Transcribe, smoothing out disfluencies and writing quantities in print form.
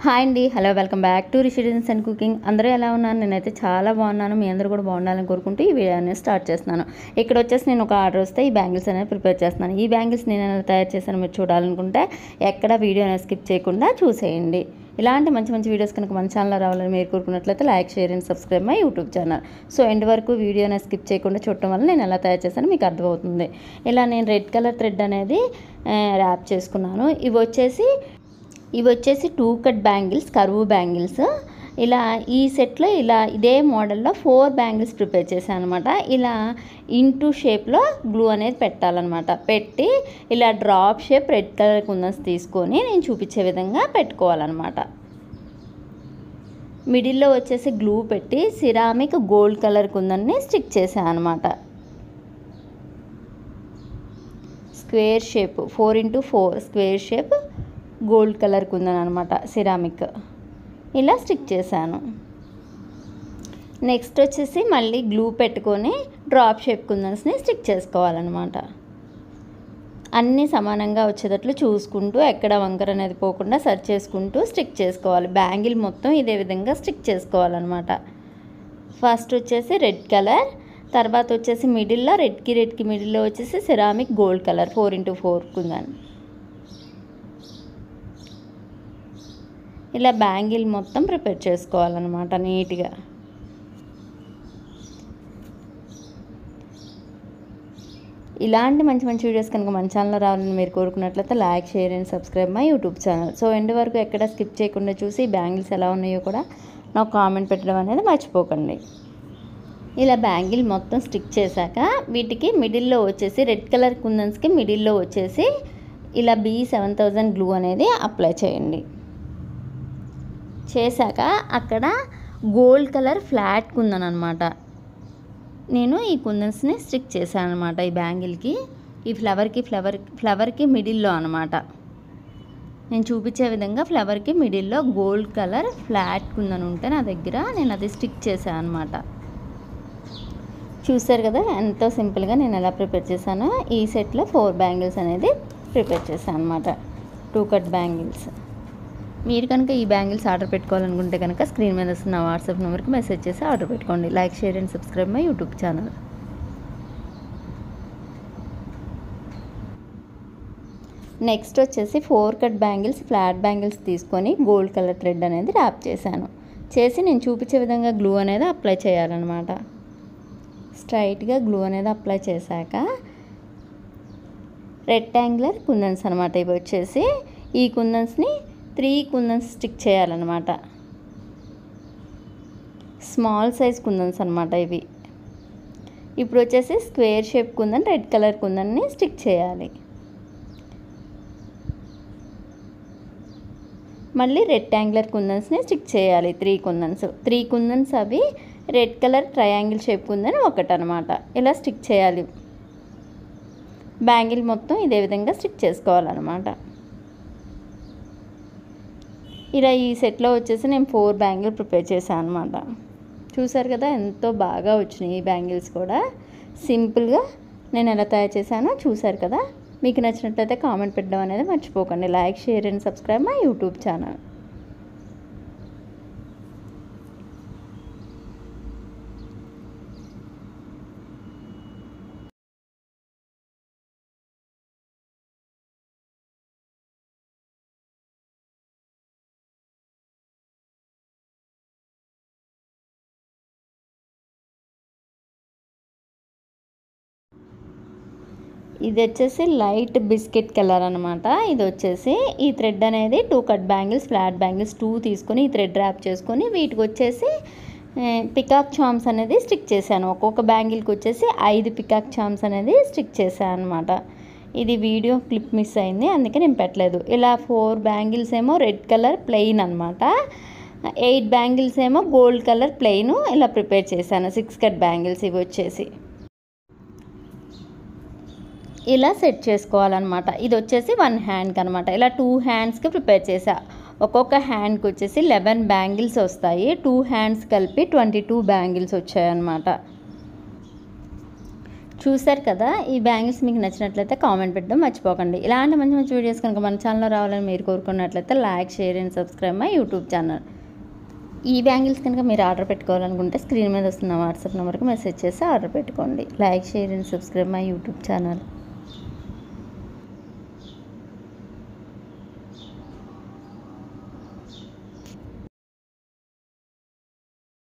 Hi అండి, hello, welcome back to Rishi designs and cooking. అందరూ ఎలా ఉన్నారు? నేనైతే చాలా బాగున్నాను. మీ అందరూ కూడా బాగుండాలని కోరుకుంటూ ఈ వీడియో అనేది స్టార్ట్ చేస్తున్నాను. ఇక్కడ వచ్చేసి నేను ఒక ఆర్డర్ వస్తే ఈ బ్యాంగిల్స్ అనేది ప్రిపేర్ చేస్తున్నాను. ఈ బ్యాంగిల్స్ నేను ఎలా తయారు చేశాను మీరు చూడాలనుకుంటే ఎక్కడ వీడియో అనేది స్కిప్ చేయకుండా చూసేయండి. ఇలాంటి మంచి మంచి వీడియోస్ కనుక మన ఛానల్లో రావాలని మీరు కోరుకున్నట్లయితే like, share and subscribe my YouTube channel. So end వరకు వీడియో అనేది స్కిప్ చేయకుండా చూడటం వల్ల నేను ఎలా తయారు చేశానో మీకు అర్థమవుతుంది. ఇలా నేను రెడ్ కలర్ థ్రెడ్ అనేది ర్యాప్ చేసుకున్నాను. ఇవి వచ్చేసి 2 కట్ బ్యాంగిల్స్, కర్వ్ బ్యాంగిల్స్. ఇలా ఈ సెట్లో ఇలా ఇదే మోడల్లో 4 బ్యాంగిల్స్ ప్రిపేర్ చేశాను అనమాట. ఇలా ఇంటూ షేప్లో గ్లూ అనేది పెట్టాలన్నమాట. పెట్టి ఇలా డ్రాప్ షేప్ రెడ్ కలర్ కుందన్స్ తీసుకొని నేను చూపించే విధంగా పెట్టుకోవాలన్నమాట. మిడిల్లో వచ్చేసి గ్లూ పెట్టి సిరామిక్ గోల్డ్ కలర్ కుందన్ని స్టిక్ చేశాను అనమాట. Square shape 4x4 square shape gold colour kundan అనమాట, సిరామిక్. ఇలా స్టిక్ చేశాను. నెక్స్ట్ వచ్చేసి మళ్ళీ గ్లూ పెట్టుకొని డ్రాప్ షేప్ కుందన్స్ని స్టిక్ చేసుకోవాలన్నమాట. అన్నీ సమానంగా వచ్చేటట్లు చూసుకుంటూ ఎక్కడ వంకర అనేది పోకుండా సర్చ్ చేసుకుంటూ స్టిక్ చేసుకోవాలి. బ్యాంగిల్ మొత్తం ఇదే విధంగా స్టిక్ చేసుకోవాలన్నమాట. ఫస్ట్ వచ్చేసి రెడ్ కలర్, తర్వాత వచ్చేసి మిడిల్లో రెడ్కి మిడిల్లో వచ్చేసి ceramic gold colour 4x4 kundan. ఇలా బ్యాంగిల్ మొత్తం ప్రిపేర్ చేసుకోవాలన్నమాట నీట్గా. ఇలాంటి మంచి మంచి వీడియోస్ కనుక మన ఛానల్లో రావాలని మీరు కోరుకున్నట్లయితే like, share and subscribe my YouTube channel. So end వరకు ఎక్కడ స్కిప్ చేయకుండా చూసి బ్యాంగిల్స్ ఎలా ఉన్నాయో కూడా నాకు కామెంట్ పెట్టడం అనేది మర్చిపోకండి. ఇలా బ్యాంగిల్ మొత్తం స్టిక్ చేశాక వీటికి మిడిల్లో వచ్చేసి రెడ్ కలర్ కుందన్స్కి మిడిల్లో వచ్చేసి ఇలా B7000 గ్లూ అనేది అప్లై చేయండి. చేశాక అక్కడ గోల్డ్ కలర్ ఫ్లాట్ కుందన్ అనమాట. నేను ఈ కుందన్స్ని స్టిక్ చేశాను అనమాట ఈ బ్యాంగిల్కి. ఈ ఫ్లవర్కి మిడిల్లో అనమాట. నేను చూపించే విధంగా ఫ్లవర్కి మిడిల్లో గోల్డ్ కలర్ ఫ్లాట్ కుందన్ ఉంటే నా దగ్గర నేను అది స్టిక్ చేశాను అనమాట. చూసారు కదా ఎంతో సింపుల్గా నేను ఎలా ప్రిపేర్ చేశానో. ఈ సెట్లో 4 బ్యాంగిల్స్ అనేది ప్రిపేర్ చేశాను అనమాట, 2 కట్ బ్యాంగిల్స్. మీరు కనుక ఈ బ్యాంగిల్స్ ఆర్డర్ పెట్టుకోవాలనుకుంటే కనుక స్క్రీన్ మీద వస్తున్న వాట్సాప్ నెంబర్కి మెసేజ్ చేసి ఆర్డర్ పెట్టుకోండి. Like, share and subscribe my YouTube channel. Next వచ్చేసి 4 కట్ బ్యాంగిల్స్, ఫ్లాట్ బ్యాంగిల్స్ తీసుకొని గోల్డ్ కలర్ థ్రెడ్ అనేది ర్యాప్ చేశాను. చేసి నేను చూపించే విధంగా గ్లూ అనేది అప్లై చేయాలన్నమాట. స్ట్రైట్గా గ్లూ అనేది అప్లై చేశాక రెక్టాంగులర్ కుందన్స్ అనమాట. ఇవి వచ్చేసి ఈ కుందన్స్ని 3 కుందన్స్ స్టిక్ చేయాలన్నమాట. స్మాల్ సైజ్ కుందన్స్ అనమాట ఇవి. ఇప్పుడు వచ్చేసి square shape kundan, red colour కుందన్ని స్టిక్ చేయాలి. మళ్ళీ రెక్టాంగులర్ కుందన్స్ని స్టిక్ చేయాలి. 3 కుందన్స్ అవి red colour triangle shape kundan ఒకటనమాట. ఇలా స్టిక్ చేయాలి. బ్యాంగిల్ మొత్తం ఇదే విధంగా స్టిక్ చేసుకోవాలన్నమాట. ఇలా ఈ సెట్లో వచ్చేసి నేను 4 బ్యాంగిల్ ప్రిపేర్ చేశాను అనమాట. చూసారు కదా ఎంతో బాగా వచ్చినాయి ఈ బ్యాంగిల్స్ కూడా. సింపుల్గా నేను ఎలా తయారు చేశానో చూసారు కదా. మీకు నచ్చినట్లయితే కామెంట్ పెట్టడం అనేది మర్చిపోకండి. Like, share and subscribe my YouTube channel. ఇది వచ్చేసి లైట్ బిస్కెట్ కలర్ అనమాట. ఇది వచ్చేసి ఈ థ్రెడ్ అనేది 2 కట్ బ్యాంగిల్స్, ఫ్లాట్ బ్యాంగిల్స్ 2 తీసుకొని ఈ థ్రెడ్ ర్యాప్ చేసుకొని వీటికి వచ్చేసి పికాక్ చామ్స్ అనేది స్టిక్ చేశాను. ఒక్కొక్క బ్యాంగిల్కి వచ్చేసి 5 పికాక్ చామ్స్ అనేది స్టిక్ చేశాను అనమాట. ఇది వీడియో క్లిప్ మిస్ అయింది, అందుకే నేను పెట్టలేదు. ఇలా 4 బ్యాంగిల్స్ ఏమో రెడ్ కలర్ ప్లెయిన్ అనమాట. 8 బ్యాంగిల్స్ ఏమో గోల్డ్ కలర్ ప్లెయిన్ ఇలా ప్రిపేర్ చేశాను. 6 కట్ బ్యాంగిల్స్ ఇవి వచ్చేసి ఇలా సెట్ చేసుకోవాలన్నమాట. ఇది వచ్చేసి 1 హ్యాండ్కి అనమాట. ఇలా 2 హ్యాండ్స్కి ప్రిపేర్ చేసా. ఒక్కొక్క హ్యాండ్కి వచ్చేసి 11 బ్యాంగిల్స్ వస్తాయి. 2 హ్యాండ్స్ కలిపి 22 బ్యాంగిల్స్ వచ్చాయన్నమాట. చూశారు కదా, ఈ బ్యాంగిల్స్ మీకు నచ్చినట్లయితే కామెంట్ పెట్టడం మర్చిపోకండి. ఇలాంటి మంచి మంచి వీడియోస్ కనుక మన ఛానల్లో రావాలని మీరు కోరుకున్నట్లయితే like, share and subscribe my YouTube channel. ఈ బ్యాంగిల్స్ కనుక మీరు ఆర్డర్ పెట్టుకోవాలనుకుంటే స్క్రీన్ మీద వస్తున్న వాట్సాప్ నెంబర్కి మెసేజ్ చేసి ఆర్డర్ పెట్టుకోండి. Like, share and subscribe my YouTube channel.